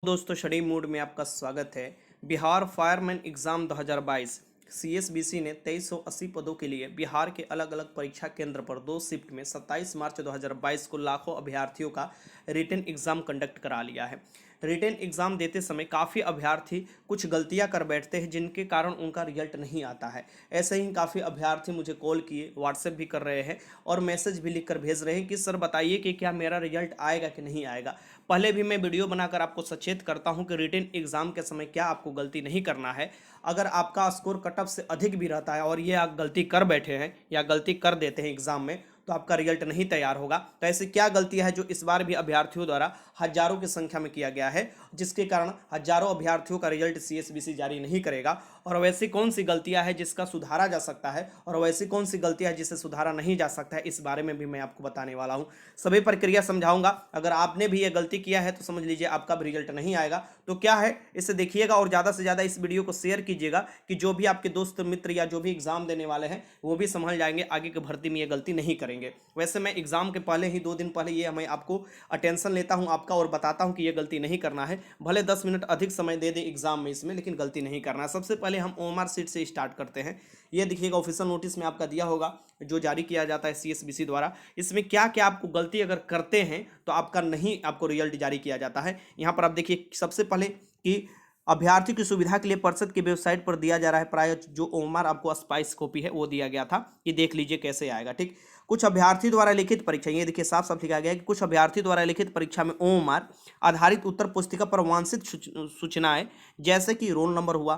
दोस्तों study mood में आपका स्वागत है। बिहार फायरमैन एग्जाम 2022 सीएसबीसी ने 2380 पदों के लिए बिहार के अलग अलग परीक्षा केंद्र पर 2 शिफ्ट में 27 मार्च 2022 को लाखों अभ्यर्थियों का रिटन एग्जाम कंडक्ट करा लिया है। रिटन एग्जाम देते समय काफ़ी अभ्यर्थी कुछ गलतियां कर बैठते हैं जिनके कारण उनका रिजल्ट नहीं आता है। ऐसे ही काफ़ी अभ्यर्थी मुझे कॉल किए, व्हाट्सएप भी कर रहे हैं और मैसेज भी लिख कर भेज रहे हैं कि सर बताइए कि क्या मेरा रिजल्ट आएगा कि नहीं आएगा। पहले भी मैं वीडियो बनाकर आपको सचेत करता हूं कि रिटन एग्जाम के समय क्या आपको गलती नहीं करना है। अगर आपका स्कोर कट ऑफ से अधिक भी रहता है और ये आप गलती कर बैठे हैं या गलती कर देते हैं एग्जाम में, तो आपका रिजल्ट नहीं तैयार होगा। तो ऐसी क्या गलतियां है जो इस बार भी अभ्यर्थियों द्वारा हजारों की संख्या में किया गया है, जिसके कारण हजारों अभ्यर्थियों का रिजल्ट सीएसबीसी जारी नहीं करेगा। और वैसी कौन सी गलतियां है जिसका सुधारा जा सकता है और वैसी कौन सी गलतियां है जिसे सुधारा नहीं जा सकता है, इस बारे में भी मैं आपको बताने वाला हूं। सभी प्रक्रिया समझाऊंगा। अगर आपने भी ये गलती किया है तो समझ लीजिए आपका भी रिजल्ट नहीं आएगा। तो क्या है, इसे देखिएगा और ज़्यादा से ज़्यादा इस वीडियो को शेयर कीजिएगा कि जो भी आपके दोस्त मित्र या जो भी एग्जाम देने वाले हैं वो भी समझ जाएंगे, आगे की भर्ती में ये गलती नहीं करेंगे। वैसे मैं एग्जाम के पहले ही 2 दिन पहले ये मैं आपको अटेंशन लेता हूँ आपका और बताता हूँ कि ये गलती नहीं करना है। भले 10 मिनट अधिक समय दे दे एग्जाम में इसमें, लेकिन गलती नहीं करना है। सबसे पहले हम ओएमआर सीट से स्टार्ट करते हैं। ये देखिएगा ऑफिशियल नोटिस में आपका दिया होगा जो जारी किया जाता है सीएसबीसी द्वारा। इसमें क्या क्या आपको गलती अगर करते हैं तो आपका नहीं आपको रिजल्ट जारी किया जाता है। यहाँ पर आप देखिए सबसे पहले कि अभ्यर्थी की सुविधा के लिए परिषद की वेबसाइट पर दिया जा रहा है प्राय जो ओएमआर आपको स्पाइस कॉपी है वो दिया गया था कि देख लीजिए कैसे आएगा। ठीक, कुछ अभ्यर्थी द्वारा लिखित परीक्षा, ये देखिए साफ साफ लिखा गया है कि कुछ अभ्यर्थी द्वारा लिखित परीक्षा में ओएमआर आधारित उत्तर पुस्तिका पर वांछित सूचनाएं जैसे कि रोल नंबर हुआ,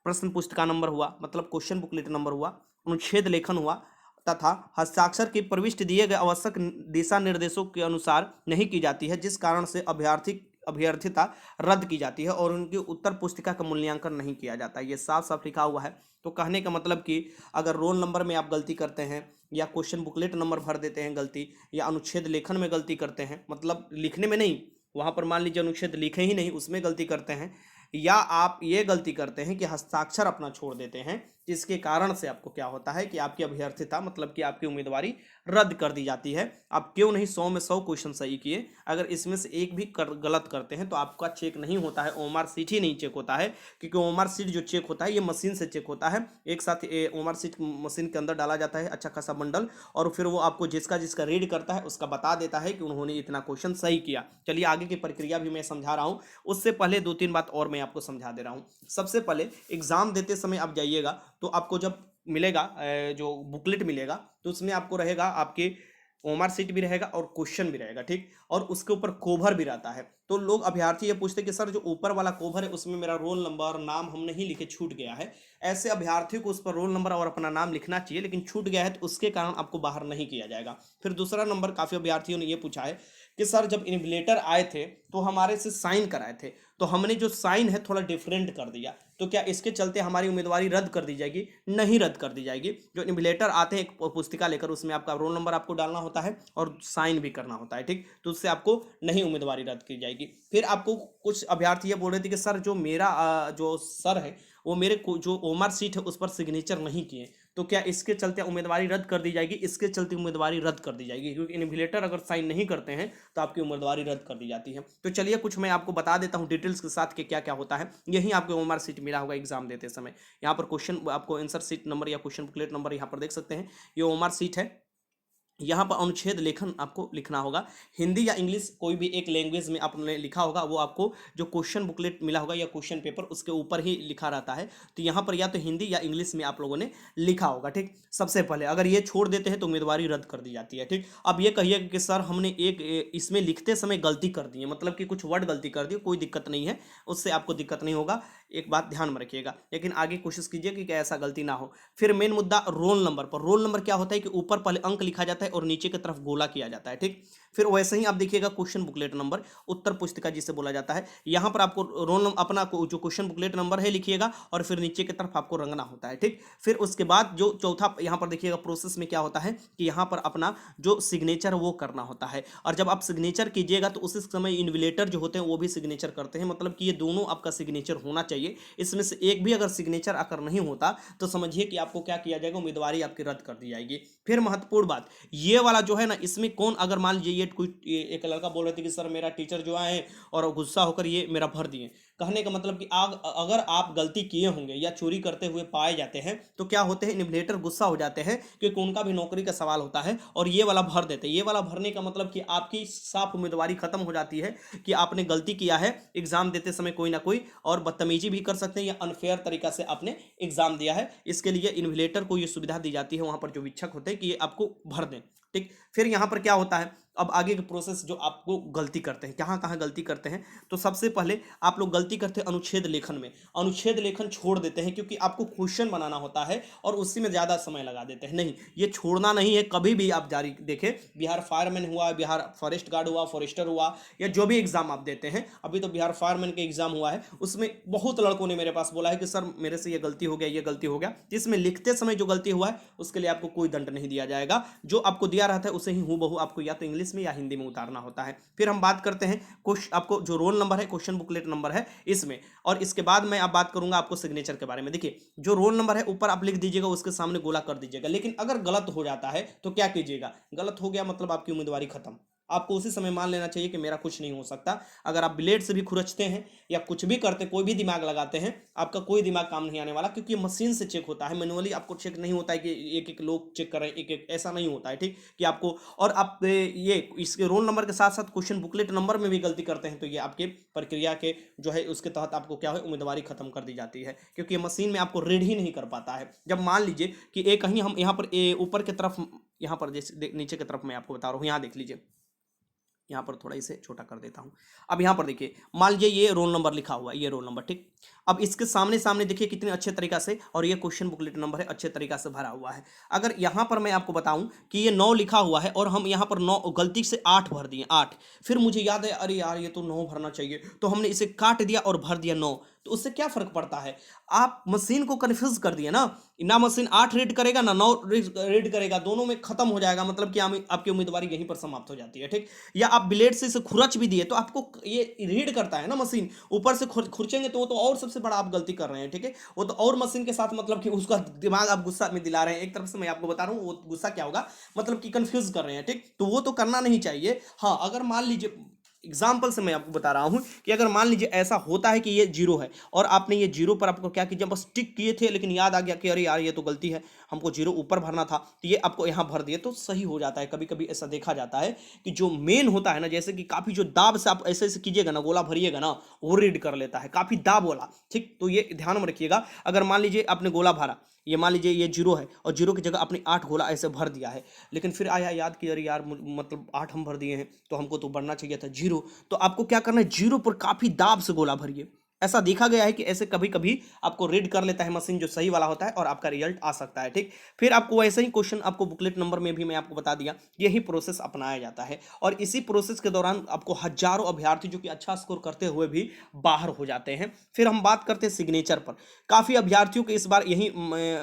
प्रश्न पुस्तिका नंबर हुआ मतलब क्वेश्चन बुकलेट नंबर हुआ, अनुच्छेद लेखन हुआ तथा हस्ताक्षर की प्रविष्टि दिए गए आवश्यक दिशा निर्देशों के अनुसार नहीं की जाती है, जिस कारण से अभ्यर्थिता रद्द की जाती है और उनकी उत्तर पुस्तिका का मूल्यांकन नहीं किया जाता। ये साफ साफ लिखा हुआ है। तो कहने का मतलब कि अगर रोल नंबर में आप गलती करते हैं या क्वेश्चन बुकलेट नंबर भर देते हैं गलती, या अनुच्छेद लेखन में गलती करते हैं, मतलब लिखने में नहीं, वहां पर मान लीजिए अनुच्छेद लिखे ही नहीं उसमें गलती करते हैं, या आप ये गलती करते हैं कि हस्ताक्षर अपना छोड़ देते हैं, जिसके कारण से आपको क्या होता है कि आपकी अभ्यर्थिता मतलब कि आपकी उम्मीदवारी रद्द कर दी जाती है। आप क्यों नहीं 100 में 100 क्वेश्चन सही किए, अगर इसमें से एक भी गलत करते हैं तो आपका चेक नहीं होता है, ओएमआर सीट ही नहीं चेक होता है। क्योंकि ओएमआर सीट जो चेक होता है ये मशीन से चेक होता है। एक साथ ओएमआर सीट मशीन के अंदर डाला जाता है अच्छा खासा बंडल, और फिर वो आपको जिसका जिसका रीड करता है उसका बता देता है कि उन्होंने इतना क्वेश्चन सही किया। चलिए आगे की प्रक्रिया भी मैं समझा रहा हूँ, उससे पहले 2-3 बात और मैं आपको समझा दे रहा हूँ। सबसे पहले एग्जाम देते समय आप जाइएगा तो आपको जब मिलेगा जो बुकलेट मिलेगा तो उसमें आपको रहेगा आपके ओएमआर सीट भी रहेगा और क्वेश्चन भी रहेगा। ठीक, और उसके ऊपर कोभर भी रहता है। तो लोग अभ्यर्थी ये पूछते कि सर जो ऊपर वाला कोभर है उसमें मेरा रोल नंबर नाम हम नहीं लिखे, छूट गया है। ऐसे अभ्यर्थी को उस पर रोल नंबर और अपना नाम लिखना चाहिए, लेकिन छूट गया है तो उसके कारण आपको बाहर नहीं किया जाएगा। फिर दूसरा नंबर काफ़ी अभ्यर्थियों ने ये पूछा है कि सर जब इन्विजिलेटर आए थे तो हमारे से साइन कराए थे, तो हमने जो साइन है थोड़ा डिफरेंट कर दिया, तो क्या इसके चलते हमारी उम्मीदवारी रद्द कर दी जाएगी? नहीं रद्द कर दी जाएगी। जो इन्विजिलेटर आते हैं एक पुस्तिका लेकर, उसमें आपका रोल नंबर आपको डालना होता है और साइन भी करना होता है। ठीक, तो उससे आपको नहीं उम्मीदवारी रद्द की जाएगी। फिर आपको कुछ अभ्यर्थी ये बोल रहे थे कि सर जो मेरा जो सर है वो मेरे को जो ओएमआर सीट है उस पर सिग्नेचर नहीं किए, तो क्या इसके चलते उम्मीदवारी रद्द कर दी जाएगी? इसके चलते उम्मीदवारी रद्द कर दी जाएगी, क्योंकि इन्विजिलेटर अगर साइन नहीं करते हैं तो आपकी उम्मीदवारी रद्द कर दी जाती है। तो चलिए कुछ मैं आपको बता देता हूं डिटेल्स के साथ कि क्या क्या होता है। यही आपको ओएमआर सीट मिला होगा एग्जाम देते समय। यहाँ पर क्वेश्चन आपको आंसर सीट नंबर या क्वेश्चन बुकलेट नंबर यहाँ पर देख सकते हैं, ये ओएमआर सीट है। यहाँ पर अनुच्छेद लेखन आपको लिखना होगा, हिंदी या इंग्लिश कोई भी एक लैंग्वेज में आपने लिखा होगा, वो आपको जो क्वेश्चन बुकलेट मिला होगा या क्वेश्चन पेपर उसके ऊपर ही लिखा रहता है। तो यहाँ पर या तो हिंदी या इंग्लिश में आप लोगों ने लिखा होगा। ठीक, सबसे पहले अगर ये छोड़ देते हैं तो उम्मीदवारी रद्द कर दी जाती है। ठीक, अब ये कहिए कि सर हमने एक इसमें लिखते समय गलती कर दी है, मतलब कि कुछ वर्ड गलती कर दी, कोई दिक्कत नहीं है, उससे आपको दिक्कत नहीं होगा, एक बात ध्यान में रखिएगा, लेकिन आगे कोशिश कीजिए कि ऐसा गलती ना हो। फिर मेन मुद्दा रोल नंबर पर। रोल नंबर क्या होता है कि ऊपर पहले अंक लिखा जाता है और नीचे की तरफ गोला किया जाता है। ठीक, फिर वैसे ही आप देखिएगा क्वेश्चन बुकलेट नंबर, उत्तर पुस्तिका जिसे बोला जाता है, यहाँ पर आपको रोल नंबर अपना जो क्वेश्चन बुकलेट नंबर है लिखिएगा और फिर नीचे की तरफ आपको रंगना होता है। ठीक, फिर उसके बाद जो चौथा यहाँ पर देखिएगा प्रोसेस में क्या होता है कि यहाँ पर अपना जो सिग्नेचर वो करना होता है, और जब आप सिग्नेचर कीजिएगा तो उसी समय इन्विजिलेटर जो होते हैं वो भी सिग्नेचर करते हैं, मतलब कि ये दोनों आपका सिग्नेचर होना चाहिए। इसमें से एक भी अगर सिग्नेचर आकर नहीं होता तो समझिए कि आपको क्या किया जाएगा, उम्मीदवारी आपकी रद्द कर दी जाएगी। फिर महत्वपूर्ण बात ये वाला जो है ना, इसमें कौन अगर मान लीजिए एक लड़का बोल रहे थे कि सर मेरा टीचर जो आए और गुस्सा होकर ये मेरा भर दिए। कहने का मतलब कि अगर आप गलती किए होंगे या चोरी करते हुए पाए जाते हैं तो क्या होते हैं, इन्विजिलेटर गुस्सा हो जाते हैं क्योंकि उनका भी नौकरी का सवाल होता है और ये वाला भर देते हैं। ये वाला भरने का मतलब कि आपकी साफ उम्मीदवारी खत्म हो जाती है कि आपने गलती किया है एग्जाम देते समय कोई ना कोई, और बदतमीजी भी कर सकते हैं या अनफेयर तरीका से आपने एग्जाम दिया है। इसके लिए इन्विजिलेटर को ये सुविधा दी जाती है वहां पर जो वीक्षक होते हैं कि ये आपको भर दें। ठीक, फिर यहाँ पर क्या होता है, अब आगे के प्रोसेस जो आपको गलती करते हैं, कहाँ कहाँ गलती करते हैं, तो सबसे पहले आप लोग गलती करते हैं अनुच्छेद लेखन में। अनुच्छेद लेखन छोड़ देते हैं क्योंकि आपको क्वेश्चन बनाना होता है और उसी में ज़्यादा समय लगा देते हैं। नहीं, ये छोड़ना नहीं है। कभी भी आप जारी देखें, बिहार फायरमैन हुआ, बिहार फॉरेस्ट गार्ड हुआ, फॉरेस्टर हुआ, या जो भी एग्जाम आप देते हैं, अभी तो बिहार फायरमैन का एग्जाम हुआ है, उसमें बहुत लड़कों ने मेरे पास बोला है कि सर मेरे से ये गलती हो गया, ये गलती हो गया। इसमें लिखते समय जो गलती हुआ है उसके लिए आपको कोई दंड नहीं दिया जाएगा, जो आपको दिया रहता है उसे ही हूबहू आपको या तो इंग्लिश में या हिंदी में उतारना होता है। फिर हम बात करते हैं आपको जो रोल नंबर है, क्वेश्चन बुकलेट नंबर है इसमें, और इसके बाद मैं अब बात करूंगा आपको सिग्नेचर के बारे में। देखिए, जो रोल नंबर है ऊपर आप लिख दीजिएगा, उसके सामने गोला कर दीजिएगा। लेकिन अगर गलत हो जाता है तो क्या कीजिएगा, गलत हो गया मतलब आपकी उम्मीदवारी खत्म। आपको उसी समय मान लेना चाहिए कि मेरा कुछ नहीं हो सकता। अगर आप ब्लेड से भी खुरचते हैं या कुछ भी करते, कोई भी दिमाग लगाते हैं, आपका कोई दिमाग काम नहीं आने वाला, क्योंकि मशीन से चेक होता है, मैनुअली आपको चेक नहीं होता है कि एक एक लोग चेक करें, एक एक ऐसा नहीं होता है। ठीक, कि आपको, और आप ये इसके रोल नंबर के साथ साथ क्वेश्चन बुकलेट नंबर में भी गलती करते हैं तो ये आपके प्रक्रिया के जो है उसके तहत आपको क्या है, उम्मीदवारी खत्म कर दी जाती है, क्योंकि ये मशीन में आपको रीड ही नहीं कर पाता है। जब मान लीजिए कि एक कहीं हम यहाँ पर ऊपर की तरफ, यहाँ पर जैसे नीचे की तरफ मैं आपको बता रहा हूँ, यहाँ देख लीजिए, यहाँ पर थोड़ा इसे छोटा कर देता हूँ। अब यहाँ पर देखिए, मान लीजिए ये रोल नंबर लिखा हुआ है, ये रोल नंबर, ठीक। अब इसके सामने सामने देखिए कितने अच्छे तरीका से, और ये क्वेश्चन बुकलेट नंबर है, अच्छे तरीका से भरा हुआ है। अगर यहाँ पर मैं आपको बताऊं कि ये 9 लिखा हुआ है और हम यहाँ पर 9 गलती से 8 भर दिए, 8, फिर मुझे याद है अरे यार ये तो 9 भरना चाहिए, तो हमने इसे काट दिया और भर दिया 9, तो उससे क्या फर्क पड़ता है, आप मशीन को कंफ्यूज कर दिए ना मशीन 8 रीड करेगा ना 9 रीड करेगा, दोनों में खत्म हो जाएगा, मतलब कि आपकी उम्मीदवारी यहीं पर समाप्त हो जाती है। ठीक, या आप ब्लेड से इसे खुरच भी दिए तो आपको ये रीड करता है ना मशीन, ऊपर से खुरचेंगे तो वो तो और सबसे बड़ा आप गलती कर रहे हैं। ठीक है, वो तो और मशीन के साथ मतलब कि उसका दिमाग आप गुस्सा में दिला रहे हैं। एक तरफ से मैं आपको बता रहा हूँ वो गुस्सा क्या होगा, मतलब कि कंफ्यूज कर रहे हैं। ठीक, तो वो तो करना नहीं चाहिए। हाँ, अगर मान लीजिए एग्जाम्पल से मैं आपको बता रहा हूं कि अगर मान लीजिए ऐसा होता है कि ये 0 है और आपने ये 0 पर आपको क्या कीजिए, बस टिक किए थे लेकिन याद आ गया कि अरे यार ये तो गलती है, हमको 0 ऊपर भरना था, तो ये आपको यहाँ भर दिए तो सही हो जाता है। कभी कभी ऐसा देखा जाता है कि जो मेन होता है ना, जैसे कि काफी जो दाब से आप ऐसे ऐसे कीजिएगा ना, गोला भरिएगा ना, वो रीड कर लेता है, काफी दाब वाला। ठीक, तो ये ध्यान में रखिएगा। अगर मान लीजिए आपने गोला भरा, ये मान लीजिए ये 0 है और 0 की जगह आपने 8 गोला ऐसे भर दिया है, लेकिन फिर आया याद कि अरे यार मतलब 8 हम भर दिए हैं तो हमको तो भरना चाहिए था 0, तो आपको क्या करना है, 0 पर काफी दाब से गोला भरिए। ऐसा देखा गया है कि ऐसे कभी कभी आपको रीड कर लेता है मशीन, जो सही वाला होता है, और आपका रिजल्ट आ सकता है। ठीक, फिर आपको वैसे ही क्वेश्चन आपको बुकलेट नंबर में भी मैं आपको बता दिया, यही प्रोसेस अपनाया जाता है, और इसी प्रोसेस के दौरान आपको हजारों अभ्यर्थी जो कि अच्छा स्कोर करते हुए भी बाहर हो जाते हैं। फिर हम बात करते हैं सिग्नेचर पर। काफी अभ्यर्थियों के इस बार यही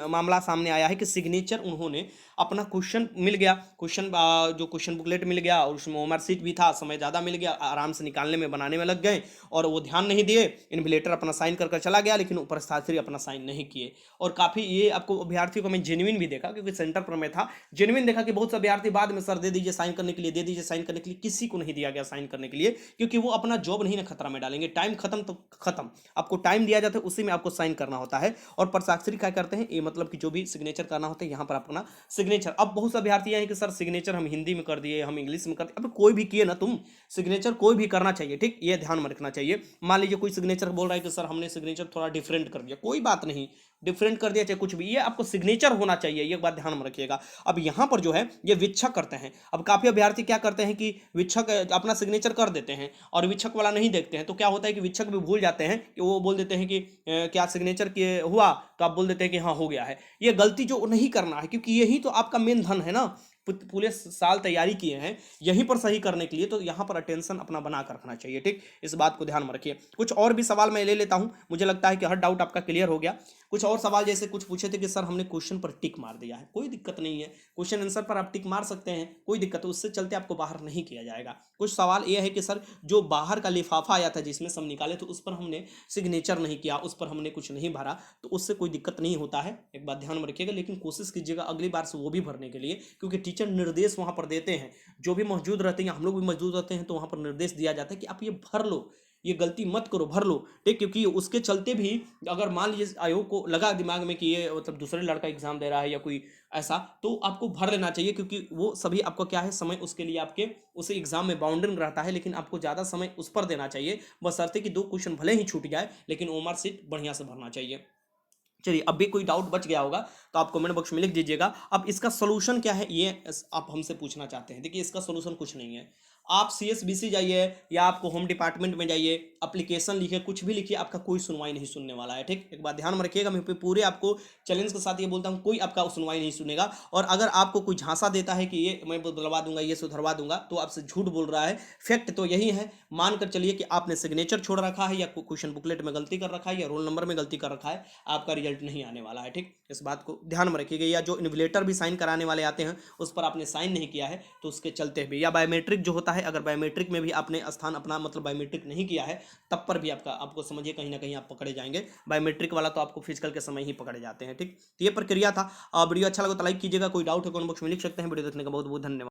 मामला सामने आया है कि सिग्नेचर उन्होंने अपना क्वेश्चन मिल गया, जो क्वेश्चन बुकलेट मिल गया और उसमें ओमर सीट भी था, समय ज़्यादा मिल गया, आराम से निकालने में बनाने में लग गए और वो ध्यान नहीं दिए, इन्विजिलेटर अपना साइन कर चला गया लेकिन ऊपर शास्त्री अपना साइन नहीं किए। और काफ़ी ये आपको अभ्यर्थियों को मैं जेन्युइन भी देखा, क्योंकि सेंटर पर मैं था, जेन्युइन देखा कि बहुत से अभ्यर्थी बाद में सर दे दीजिए साइन करने के लिए, दे दीजिए साइन करने के लिए, किसी को नहीं दिया गया साइन करने के लिए, क्योंकि वो अपना जॉब नहीं ना खतरा में डालेंगे। टाइम खत्म तो खत्म, आपको टाइम दिया जाता है उसी में आपको साइन करना होता है। और प्रशासनिक क्या करते हैं, ये मतलब कि जो भी सिग्नेचर करना होता है यहाँ पर अपना सिग्नेचर। अब बहुत से अभ्यर्थी हैं कि सर सिग्नेचर हम हिंदी में कर दिए, हम इंग्लिश में कर दिए, अब कोई भी किए ना, तुम सिग्नेचर कोई भी करना चाहिए। ठीक, ये ध्यान में रखना चाहिए। मान लीजिए कोई सिग्नेचर बोल रहा है कि सर हमने सिग्नेचर थोड़ा डिफरेंट कर दिया, कोई बात नहीं, डिफरेंट कर दिया चाहे कुछ भी, ये आपको सिग्नेचर होना चाहिए, ये बात ध्यान में रखिएगा। अब यहाँ पर जो है ये वीक्षक करते हैं। अब काफी अभ्यर्थी क्या करते हैं कि वीक्षक अपना सिग्नेचर कर देते हैं और वीक्षक वाला नहीं देखते हैं, तो क्या होता है कि वीक्षक भी भूल जाते हैं कि वो बोल देते हैं कि क्या सिग्नेचर के हुआ, तो आप बोल देते हैं कि हाँ हो गया है। ये गलती जो नहीं करना है, क्योंकि यही तो आपका मेन धन है ना, पूरे साल तैयारी किए हैं यहीं पर सही करने के लिए, तो यहाँ पर अटेंशन अपना बना कर रखना चाहिए। ठीक, इस बात को ध्यान में रखिए। कुछ और भी सवाल मैं ले लेता हूँ, मुझे लगता है कि हर डाउट आपका क्लियर हो गया। कुछ और सवाल जैसे कुछ पूछे थे कि सर हमने क्वेश्चन पर टिक मार दिया है, कोई दिक्कत नहीं है, क्वेश्चन आंसर पर आप टिक मार सकते हैं, कोई दिक्कत है, उससे चलते आपको बाहर नहीं किया जाएगा। कुछ सवाल ये है कि सर जो बाहर का लिफाफा आया था जिसमें सब निकाले तो उस पर हमने सिग्नेचर नहीं किया, उस पर हमने कुछ नहीं भरा, तो उससे कोई दिक्कत नहीं होता है, एक बात ध्यान में रखिएगा। लेकिन कोशिश कीजिएगा अगली बार से वो भी भरने के लिए, क्योंकि टीचर निर्देश वहां पर देते हैं, जो भी मौजूद रहते हैं, हम लोग भी मौजूद रहते हैं, तो वहां पर निर्देश दिया जाता है कि आप ये भर लो, ये गलती मत करो, भर लो, ठीक। क्योंकि उसके चलते भी अगर मान लीजिए आयोग को लगा दिमाग में कि ये मतलब दूसरे लड़का एग्जाम दे रहा है या कोई ऐसा, तो आपको भर लेना चाहिए, क्योंकि वो सभी आपको क्या है समय उसके लिए आपके उस एग्जाम में बाउंड्रिंग रहता है, लेकिन आपको ज़्यादा समय उस पर देना चाहिए, बशर्ते कि 2 क्वेश्चन भले ही छूट जाए लेकिन वो मार्कशीट बढ़िया से भरना चाहिए। चलिए, अब भी कोई डाउट बच गया होगा तो आप कमेंट बॉक्स में लिख दीजिएगा। अब इसका सोल्यूशन क्या है ये आप हमसे पूछना चाहते हैं। देखिए, इसका सोल्यूशन कुछ नहीं है, आप सीएसबीसी जाइए या आपको होम डिपार्टमेंट में जाइए, एप्लीकेशन लिखिए, कुछ भी लिखिए, आपका कोई सुनवाई नहीं सुनने वाला है, ठीक। एक बात ध्यान में रखिएगा, मैं पूरे आपको चैलेंज के साथ ये बोलता हूँ, कोई आपका सुनवाई नहीं सुनेगा। और अगर आपको कोई झांसा देता है कि ये मैं बदलवा दूंगा, ये सुधरवा दूंगा, तो आपसे झूठ बोल रहा है। फैक्ट तो यही है, मानकर चलिए कि आपने सिग्नेचर छोड़ रखा है या क्वेश्चन बुकलेट में गलती कर रखा है या रोल नंबर में गलती कर रखा है, आपका रिजल्ट नहीं आने वाला है, ठीक। इस बात को ध्यान में रखिएगा। या जो इन्विलेटर भी साइन कराने वाले आते हैं उस पर आपने साइन नहीं किया है, तो उसके चलते भी, या बायोमेट्रिक जो होता है, अगर बायोमेट्रिक में भी आपने स्थान अपना मतलब बायोमेट्रिक नहीं किया है, तब पर भी आपको समझिए कहीं ना कहीं आप पकड़े जाएंगे। बायोमेट्रिक वाला तो आपको फिजिकल के समय ही पकड़े जाते हैं, ठीक। तो ये प्रक्रिया था। वीडियो अच्छा लगा तो लाइक कीजिएगा, कोई डाउट है कमेंट बॉक्स में लिख सकते हैं। वीडियो देखने का बहुत बहुत धन्यवाद।